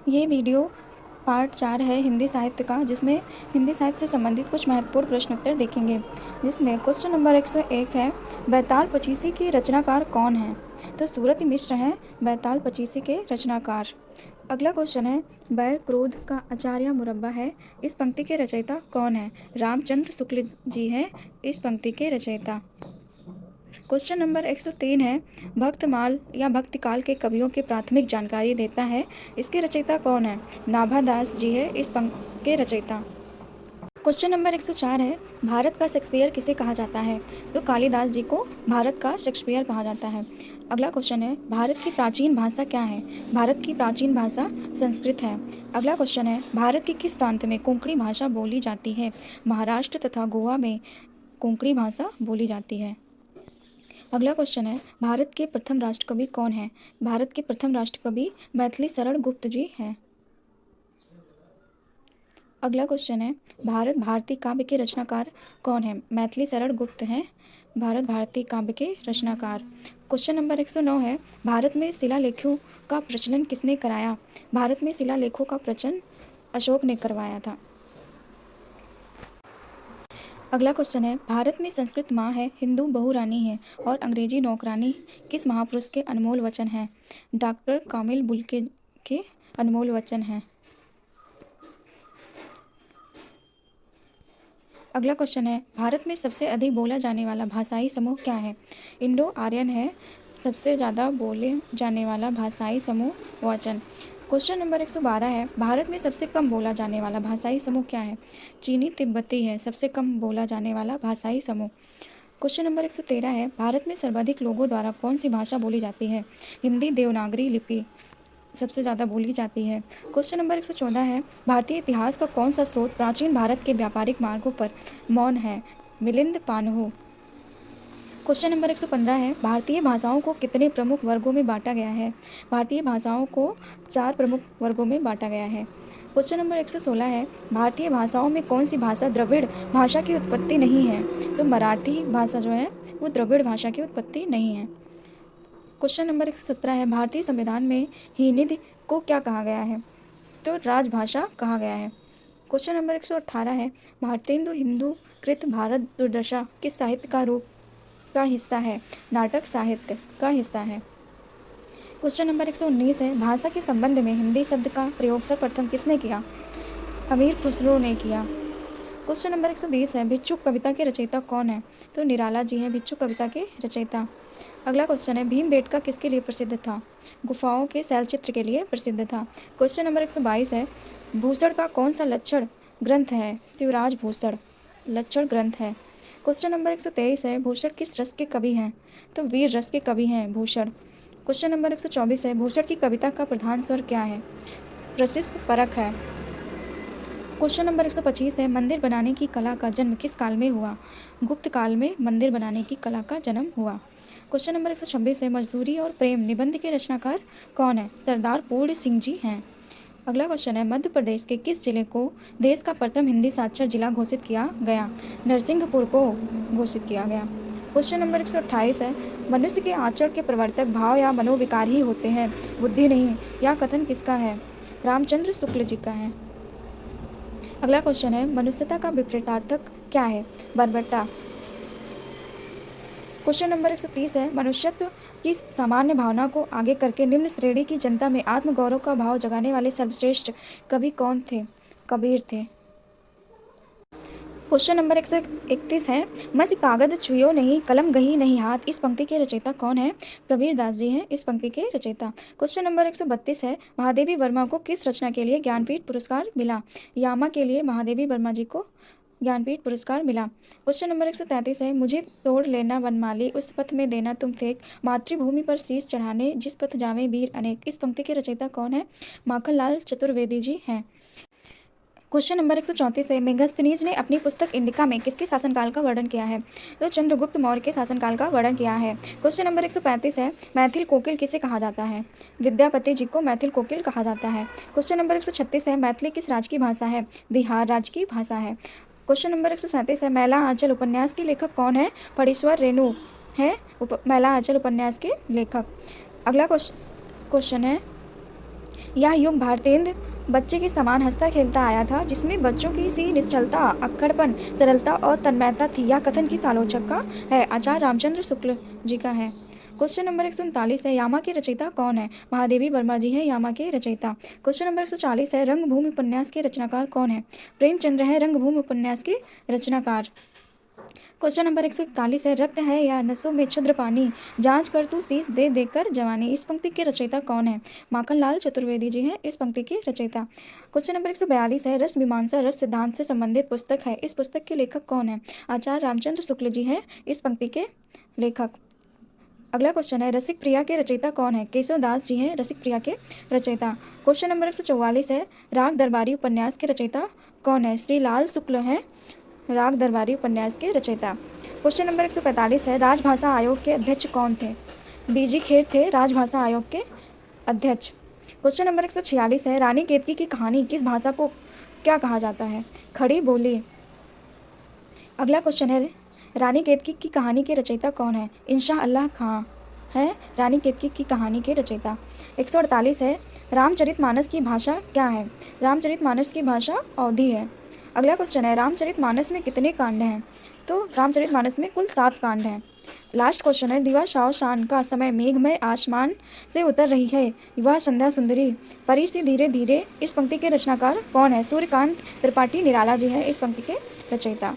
ये video part 4 है हिंदी साहित्य का, जिसमें हिंदी साहित्य से संबंधित कुछ महत्वपूर्ण प्रश्न उत्तर देखेंगे। जिसमें क्वेश्चन नंबर 101 है, बैताल पचीसी के रचनाकार कौन हैं? तो सूरत मिश्र हैं बैताल पचीसी के रचनाकार। अगला क्वेश्चन है, बैर क्रोध का आचार्य मुरब्बा है, इस पंक्ति के रचयिता कौन है? रामचंद्र शुक्ल जी हैं इस पंक्ति के रचयिता। क्वेश्चन नंबर 103 है, भक्तमाल या भक्तिकाल के कवियों की प्राथमिक जानकारी देता है, इसके रचयिता कौन है? नाभादास जी है इस पंक्ति के रचयिता। क्वेश्चन नंबर 104 है, भारत का शेक्सपियर किसे कहा जाता है? तो कालिदास जी को भारत का शेक्सपियर कहा जाता है। अगला क्वेश्चन है, भारत की प्राचीन भाषा क्या है? भारत की प्राचीन भाषा संस्कृत है। अगला क्वेश्चन है, भारत के किस प्रांत में कोंकणी भाषा बोली जाती है? महाराष्ट्र तथा गोवा में कोंकणी भाषा बोली जाती है। अगला क्वेश्चन है, भारत के प्रथम राष्ट्रकवि कौन है? भारत के प्रथम राष्ट्रकवि मैथिली शरण गुप्त जी हैं। अगला क्वेश्चन है, भारत भारती काव्य के रचनाकार कौन है? मैथिली शरण गुप्त हैं भारत भारती काव्य के रचनाकार। क्वेश्चन नंबर 109 है, भारत में शिलालेखों का प्रचलन किसने कराया? भारत में शिलालेखों का प्रचलन अशोक ने करवाया था। अगला क्वेश्चन है, भारत में संस्कृत माँ है, हिंदू बहुरानी है और अंग्रेजी नौकरानी किस महापुरुष के अनमोल वचन हैं? डॉक्टर कामिल बुल्के के अनमोल वचन हैं। अगला क्वेश्चन है, भारत में सबसे अधिक बोला जाने वाला भाषाई समूह क्या है? इंडो आर्यन है सबसे ज़्यादा बोले जाने वाला भाषाई समूह वचन। क्वेश्चन नंबर 112 है, भारत में सबसे कम बोला जाने वाला भाषाई समूह क्या है? चीनी तिब्बती है सबसे कम बोला जाने वाला भाषाई समूह। क्वेश्चन नंबर 113 है, भारत में सर्वाधिक लोगों द्वारा कौन सी भाषा बोली जाती है? हिंदी देवनागरी लिपि सबसे ज़्यादा बोली जाती है। क्वेश्चन नंबर 114 है, भारतीय इतिहास का कौन सा स्रोत प्राचीन भारत के व्यापारिक मार्गों पर मौन है? मिलिंद पानहु। क्वेश्चन नंबर 115 है, भारतीय भाषाओं को कितने प्रमुख वर्गों में बांटा गया है? भारतीय भाषाओं को 4 प्रमुख वर्गों में बांटा गया है। क्वेश्चन नंबर 116 है, भारतीय भाषाओं में कौन सी भाषा द्रविड़ भाषा की उत्पत्ति नहीं है? तो मराठी भाषा जो है वो द्रविड़ भाषा की उत्पत्ति नहीं है। क्वेश्चन नंबर 117 है, भारतीय संविधान में हिंदी को क्या कहा गया है? तो राजभाषा कहा गया है। क्वेश्चन नंबर 118 है, भारतेंदु हिंदू कृत भारत दुर्दशा किस साहित्य का रूप का हिस्सा है? नाटक साहित्य का हिस्सा है। क्वेश्चन नंबर 119 है, भाषा के संबंध में हिंदी शब्द का प्रयोग सर्वप्रथम किसने किया? अमीर खुसरो ने किया। क्वेश्चन नंबर 120 है, भिक्षुक कविता के रचयिता कौन है? तो निराला जी हैं भिक्षुक कविता के रचयिता। अगला क्वेश्चन है, भीमबेटका किसके लिए प्रसिद्ध था? गुफाओं के शैलचित्र के लिए प्रसिद्ध था। क्वेश्चन नंबर 122 है, भूषण का कौन सा लक्षण ग्रंथ है? शिवराज भूषण लक्षण ग्रंथ है। क्वेश्चन नंबर 123 है, भूषण किस रस के कवि हैं? तो वीर रस के कवि हैं भूषण। क्वेश्चन नंबर 124 है, भूषण की कविता का प्रधान स्वर क्या है? प्रशिस्त परख है। क्वेश्चन नंबर 125 है, मंदिर बनाने की कला का जन्म किस काल में हुआ? गुप्त काल में मंदिर बनाने की कला का जन्म हुआ। क्वेश्चन नंबर 126 है, मजदूरी और प्रेम निबंध के रचनाकार कौन है? सरदार पूर्ण सिंह जी हैं। अगला क्वेश्चन है, मध्य प्रदेश के किस जिले को देश का प्रथम हिंदी साक्षर जिला घोषित किया गया? नरसिंहपुर को घोषित किया गया। क्वेश्चन नंबर 128 है, मनुष्य के आचरण के प्रवर्तक भाव या मनोविकार ही होते हैं, बुद्धि नहीं। यह कथन किसका है? रामचंद्र शुक्ल जी का है। अगला क्वेश्चन है, मनुष्यता का विपरीतार्थक क्या है? बर्बरता। क्वेश्चन नंबर 130 है, मनुष्यत्व की सामान्य भावना को आगे करके निम्न श्रेणी की जनता में आत्मगौरव का भाव जगाने वाले सर्वश्रेष्ठ कवि कौन थे? कबीर थे। क्वेश्चन नंबर 131 है, मसी कागद छुयो नहीं कलम गही नहीं हाथ, इस पंक्ति के रचयिता कौन है? कबीर दास जी हैं इस पंक्ति के रचयिता। क्वेश्चन नंबर 132 है, महादेवी वर्मा को किस रचना के लिए ज्ञानपीठ पुरस्कार मिला? यामा के लिए महादेवी वर्मा जी को ज्ञानपीठ पुरस्कार मिला। क्वेश्चन नंबर 133 है, मुझे तोड़ लेना वनमाली उस पथ में देना तुम फेंक, मातृभूमि पर शीश चढ़ाने जिस पथ जावे वीर अनेक, इस पंक्ति के रचयिता कौन है? माखनलाल चतुर्वेदी जी हैं। क्वेश्चन नंबर 134 है, मेगस्थनीज ने अपनी पुस्तक इंडिका में किसके शासनकाल का वर्णन किया है? तो चंद्रगुप्त मौर्य के शासनकाल का वर्णन किया है। क्वेश्चन नंबर 135 है, मैथिल कोकिल किसे कहा जाता है? विद्यापति जी को मैथिल कोकिल कहा जाता है। क्वेश्चन नंबर 136 है, मैथिली किस राज्य की भाषा है? बिहार राज्य की भाषा है। क्वेश्चन नंबर 137 है, मैला आंचल उपन्यास की लेखक कौन है? फणीश्वर रेणु है मैला आंचल उपन्यास के लेखक। अगला क्वेश्चन है, यह युग भारतेंद्र बच्चे के समान हंसता खेलता आया था, जिसमें बच्चों की सी निश्चलता, अक्खड़पन, सरलता और तन्मयता थी। यह कथन किस आलोचक का है? आचार्य रामचंद्र शुक्ल जी का है। क्वेश्चन नंबर 139 है, यामा के रचयिता कौन है? महादेवी वर्मा जी है यामा के रचयिता। क्वेश्चन नंबर 140 है, रंगभूमि उपन्यास के रचनाकार कौन है? प्रेमचंद्र है रंगभूमि उपन्यास के रचनाकार। क्वेश्चन नंबर 141 है, रक्त है या नसों में क्षुद्र पानी, जांच कर तू शीश दे देकर जवानी। इस पंक्ति के रचयिता कौन है? माखनलाल चतुर्वेदी जी हैं इस पंक्ति के रचयिता। क्वेश्चन नंबर 142 है, रस मीमांसा रस सिद्धांत से संबंधित पुस्तक है, इस पुस्तक के लेखक कौन है? आचार्य रामचंद्र शुक्ल जी हैं इस पंक्ति के लेखक। अगला क्वेश्चन है, रसिक प्रिया के रचयिता कौन है? केशव दास जी हैं रसिक प्रिया के रचयिता। क्वेश्चन नंबर 144 है, राग दरबारी उपन्यास के रचयिता कौन है? श्री लाल शुक्ल हैं राग दरबारी उपन्यास के रचयिता। क्वेश्चन नंबर 145 है, राजभाषा आयोग के अध्यक्ष कौन थे? बीजी खेर थे राजभाषा आयोग के अध्यक्ष। क्वेश्चन नंबर 146 है, रानी केतकी की कहानी किस भाषा को क्या कहा जाता है? खड़ी बोली। अगला क्वेश्चन है, रानी केतकी की कहानी के रचयिता कौन है? इंशा अल्लाह खां है रानी केतकी की कहानी के रचयिता। 148 है, रामचरितमानस की भाषा क्या है? रामचरितमानस की भाषा अवधी है। अगला क्वेश्चन है, रामचरितमानस में कितने कांड हैं? तो रामचरितमानस में कुल 7 कांड हैं। लास्ट क्वेश्चन है, दिवा शान का समय मेघमय आसमान से उतर रही है, वह संध्या सुंदरी परी सी धीरे धीरे। इस पंक्ति के रचनाकार कौन है? सूर्यकांत त्रिपाठी निराला जी है इस पंक्ति के रचयिता।